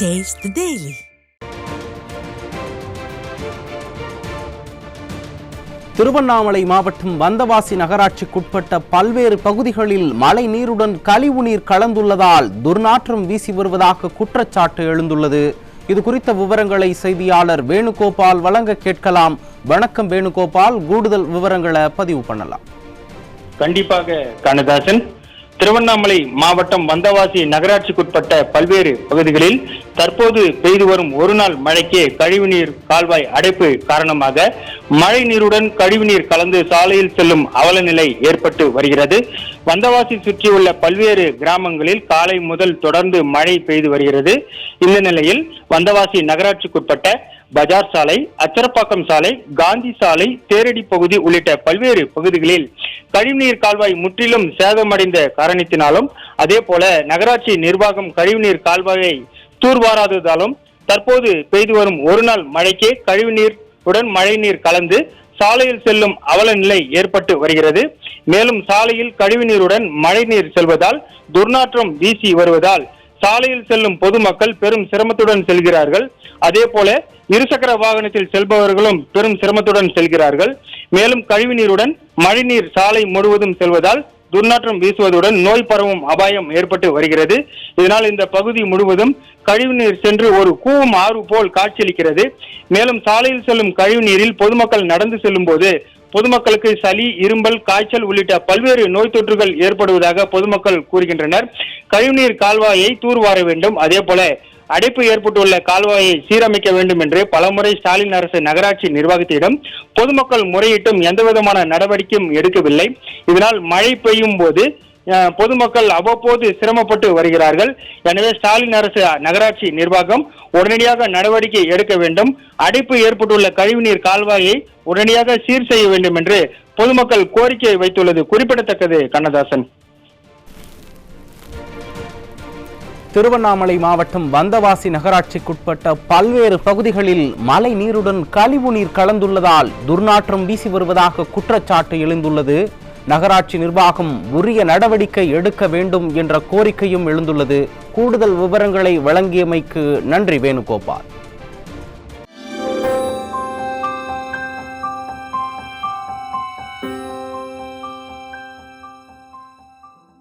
Taste the Daily. Tiruvannamalai மாவட்டம் வந்தவாசி நகராட்சிக்குட்பட்ட பல்வேறு பகுதிகளில் மழை நீருடன் கழிவுநீர் கலந்துள்ளதால் துர்நாற்றம் வீசி வருவதாக குற்றச்சாட்டு எழுந்துள்ளது. இது குறித்த விவரங்களை செய்தியாளர் வேணுகோபால் வழங்க கேட்கலாம். வணக்கம் வேணுகோபால், கூடுதல் விவரங்களை பதிவு பண்ணலாம். கண்டிப்பாக கண்ணதாசன். திருவண்ணாமலை மாவட்டம் வந்தவாசி நகராட்சிக்குட்பட்ட பல்வேறு பகுதிகளில் தற்போது பெய்து வரும் ஒரு நாள் மழைக்கே கழிவுநீர் கால்வாய் அடைப்பு காரணமாக மழை நீருடன் கழிவுநீர் கலந்து சாலையில் செல்லும் அவல நிலை ஏற்பட்டு வருகிறது. வந்தவாசி சுற்றியுள்ள பல்வேறு கிராமங்களில் காலை முதல் தொடர்ந்து மழை பெய்து வருகிறது. இந்த நிலையில் வந்தவாசி நகராட்சிக்குட்பட்ட பஜார் சாலை, அச்சரப்பாக்கம் சாலை, காந்தி சாலை, தேரடி பகுதி உள்ளிட்ட பல்வேறு பகுதிகளில் கழிவுநீர் கால்வாய் முற்றிலும் சேதமடைந்த காரணத்தினாலும் அதே போல நகராட்சி நிர்வாகம் கழிவுநீர் கால்வாயை தூர்வாராததாலும் தற்போது பெய்து வரும் ஒரு நாள் மழைக்கே கழிவுநீருடன் மழைநீர் கலந்து சாலையில் செல்லும் அவல நிலை ஏற்பட்டு வருகிறது. மேலும் சாலையில் கழிவுநீருடன் மழைநீர் செல்வதால் துர்நாற்றம் வீசி வருவதால் சாலையில் செல்லும் பொதுமக்கள் பெரும் சிரமத்துடன் செல்கிறார்கள். அதே போல இருசக்கர வாகனத்தில் செல்பவர்களும் பெரும் சிரமத்துடன் செல்கிறார்கள். மேலும் கழிவுநீருடன் மழைநீர் சாலை முழுவதும் செல்வதால் துர்நாற்றம் வீசுவதுடன் நோய் பரவும் அபாயம் ஏற்பட்டு வருகிறது. இதனால் இந்த பகுதி முழுவதும் கழிவுநீர் சென்று ஒரு கூவம் ஆறு போல் காட்சியளிக்கிறது. மேலும் சாலையில் செல்லும் கழிவுநீரில் பொதுமக்கள் நடந்து செல்லும் போது பொதுமக்களுக்கு சளி, இரும்பல், காய்ச்சல் உள்ளிட்ட பல்வேறு நோய் தொற்றுகள் ஏற்படுவதாக பொதுமக்கள் கூறுகின்றனர். கழிவுநீர் கால்வாயை தூர்வார வேண்டும், அதே போல அடைப்பு ஏற்பட்டுள்ள கால்வாயை சீரமைக்க வேண்டும் என்று பலமுறை ஸ்டாலின் அரசு நகராட்சி நிர்வாகத்திடம் பொதுமக்கள் முறையிட்டும் எந்தவிதமான நடவடிக்கையும் எடுக்கவில்லை. இதனால் மழை பெய்யும் போது பொதுமக்கள் அவ்வப்போது சிரமப்பட்டு வருகிறார்கள். எனவே ஸ்டாலின் அரசு நகராட்சி நிர்வாகம் உடனடியாக நடவடிக்கை எடுக்க வேண்டும், அடைப்பு ஏற்பட்டுள்ள கழிவுநீர் கால்வாயை உடனடியாக சீர் செய்ய வேண்டும் என்று பொதுமக்கள் கோரிக்கை வைத்துள்ளது குறிப்பிடத்தக்கது. கண்ணதாசன். திருவண்ணாமலை மாவட்டம் வந்தவாசி நகராட்சிக்குட்பட்ட பல்வேறு பகுதிகளில் மழை நீருடன் கழிவுநீர் கலந்துள்ளதால் துர்நாற்றம் வீசி வருவதாக குற்றச்சாட்டு எழுந்துள்ளது. நகராட்சி நிர்வாகம் உரிய நடவடிக்கை எடுக்க வேண்டும் என்ற கோரிக்கையும் எழுந்துள்ளது. கூடுதல் விவரங்களை வழங்கியமைக்கு நன்றி வேணுகோபால்.